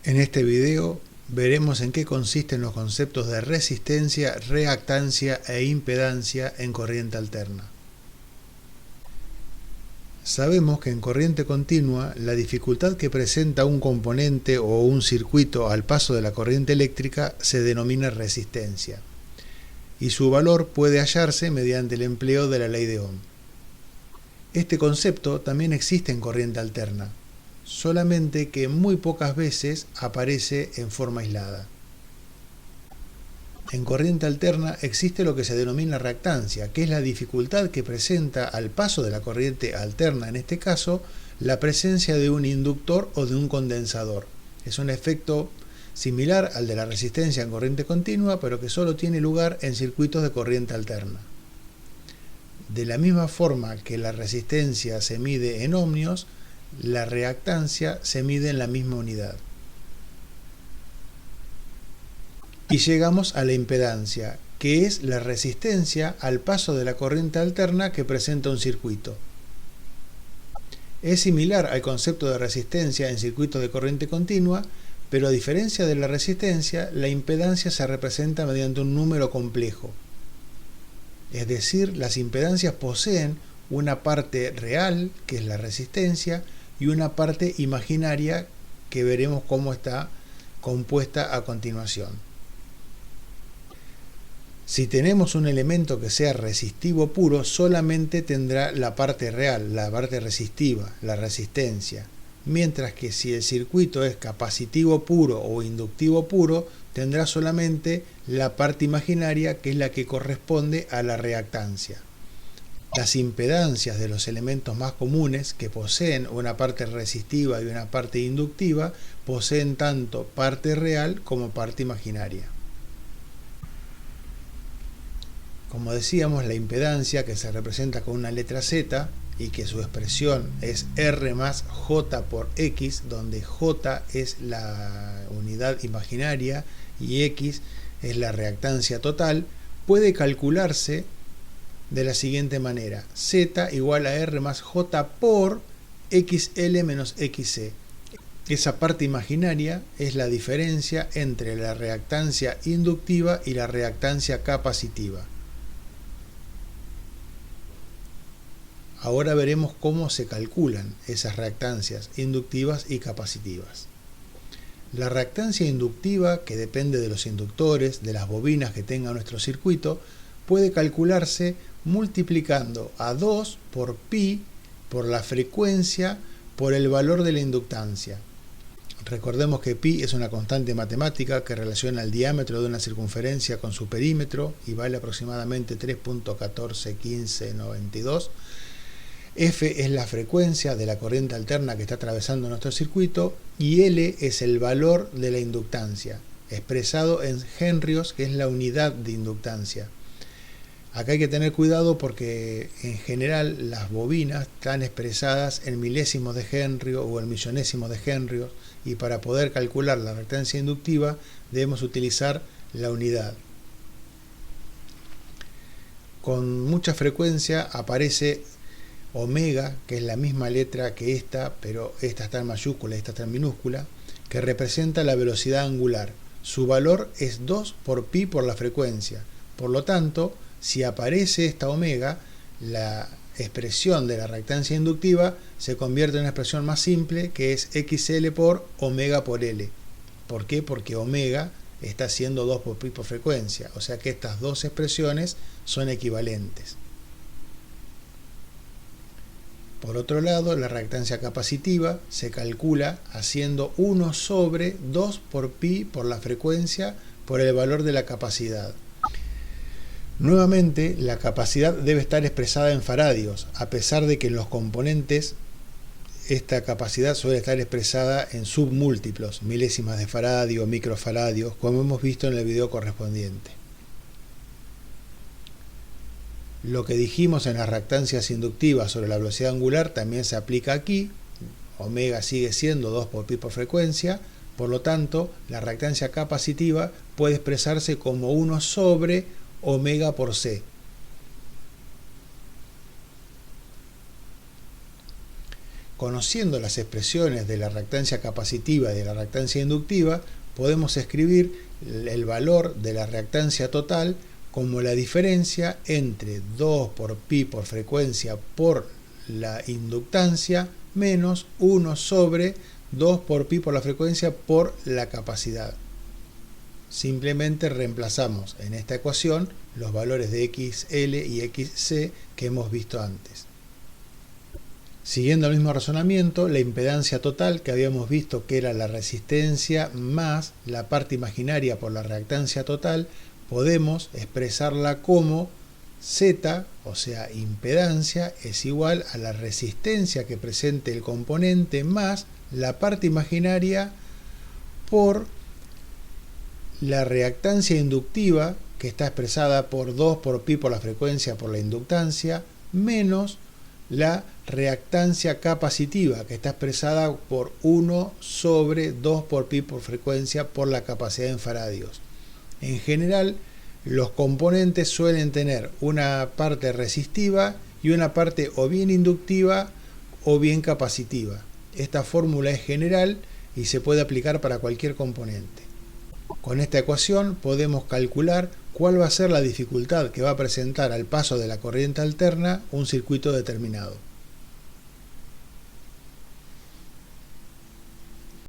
En este video veremos en qué consisten los conceptos de resistencia, reactancia e impedancia en corriente alterna. Sabemos que en corriente continua la dificultad que presenta un componente o un circuito al paso de la corriente eléctrica se denomina resistencia, y su valor puede hallarse mediante el empleo de la ley de Ohm. Este concepto también existe en corriente alterna, solamente que muy pocas veces aparece en forma aislada. En corriente alterna existe lo que se denomina reactancia, que es la dificultad que presenta al paso de la corriente alterna, en este caso, la presencia de un inductor o de un condensador. Es un efecto similar al de la resistencia en corriente continua, pero que solo tiene lugar en circuitos de corriente alterna. De la misma forma que la resistencia se mide en ohmios, la reactancia se mide en la misma unidad. Y llegamos a la impedancia, que es la resistencia al paso de la corriente alterna que presenta un circuito. Es similar al concepto de resistencia en circuitos de corriente continua, pero a diferencia de la resistencia, la impedancia se representa mediante un número complejo. Es decir, las impedancias poseen una parte real, que es la resistencia, y una parte imaginaria, que veremos cómo está compuesta a continuación. Si tenemos un elemento que sea resistivo puro, solamente tendrá la parte real, la parte resistiva, la resistencia. Mientras que si el circuito es capacitivo puro o inductivo puro, tendrá solamente la parte imaginaria, que es la que corresponde a la reactancia. Las impedancias de los elementos más comunes, que poseen una parte resistiva y una parte inductiva, poseen tanto parte real como parte imaginaria. Como decíamos, la impedancia, que se representa con una letra Z y que su expresión es R más J por X, donde J es la unidad imaginaria y X es la reactancia total, puede calcularse de la siguiente manera: Z igual a R más J por XL menos XC. Esa parte imaginaria es la diferencia entre la reactancia inductiva y la reactancia capacitiva. Ahora veremos cómo se calculan esas reactancias inductivas y capacitivas. La reactancia inductiva, que depende de los inductores, de las bobinas que tenga nuestro circuito, puede calcularse multiplicando a 2 por pi, por la frecuencia, por el valor de la inductancia. Recordemos que pi es una constante matemática que relaciona el diámetro de una circunferencia con su perímetro y vale aproximadamente 3.141592. F es la frecuencia de la corriente alterna que está atravesando nuestro circuito y L es el valor de la inductancia, expresado en henrios, que es la unidad de inductancia. Acá hay que tener cuidado porque en general las bobinas están expresadas en milésimos de henrio o en millonésimos de henrios, y para poder calcular la reactancia inductiva debemos utilizar la unidad. Con mucha frecuencia aparece omega, que es la misma letra que esta, pero esta está en mayúscula y esta está en minúscula, que representa la velocidad angular. Su valor es 2 por pi por la frecuencia. Por lo tanto, si aparece esta omega, la expresión de la reactancia inductiva se convierte en una expresión más simple, que es XL por omega por L. ¿Por qué? Porque omega está haciendo 2 por pi por frecuencia, o sea que estas dos expresiones son equivalentes. Por otro lado, la reactancia capacitiva se calcula haciendo 1 sobre 2 por pi por la frecuencia por el valor de la capacidad. Nuevamente, la capacidad debe estar expresada en faradios, a pesar de que en los componentes esta capacidad suele estar expresada en submúltiplos, milésimas de faradio, microfaradios, como hemos visto en el video correspondiente. Lo que dijimos en las reactancias inductivas sobre la velocidad angular también se aplica aquí. Omega sigue siendo 2 por pi por frecuencia, por lo tanto, la reactancia capacitiva puede expresarse como 1 sobre omega por C. conociendo las expresiones de la reactancia capacitiva y de la reactancia inductiva, podemos escribir el valor de la reactancia total como la diferencia entre 2 por pi por frecuencia por la inductancia menos 1 sobre 2 por pi por la frecuencia por la capacidad. Simplemente reemplazamos en esta ecuación los valores de XL y XC que hemos visto antes. Siguiendo el mismo razonamiento, la impedancia total que habíamos visto que era la resistencia más la parte imaginaria por la reactancia total, podemos expresarla como Z, o sea, impedancia, es igual a la resistencia que presente el componente más la parte imaginaria por la reactancia inductiva, que está expresada por 2 por pi por la frecuencia por la inductancia, menos la reactancia capacitiva, que está expresada por 1 sobre 2 por pi por frecuencia por la capacidad en faradios. En general, los componentes suelen tener una parte resistiva y una parte o bien inductiva o bien capacitiva. Esta fórmula es general y se puede aplicar para cualquier componente. Con esta ecuación podemos calcular cuál va a ser la dificultad que va a presentar al paso de la corriente alterna un circuito determinado.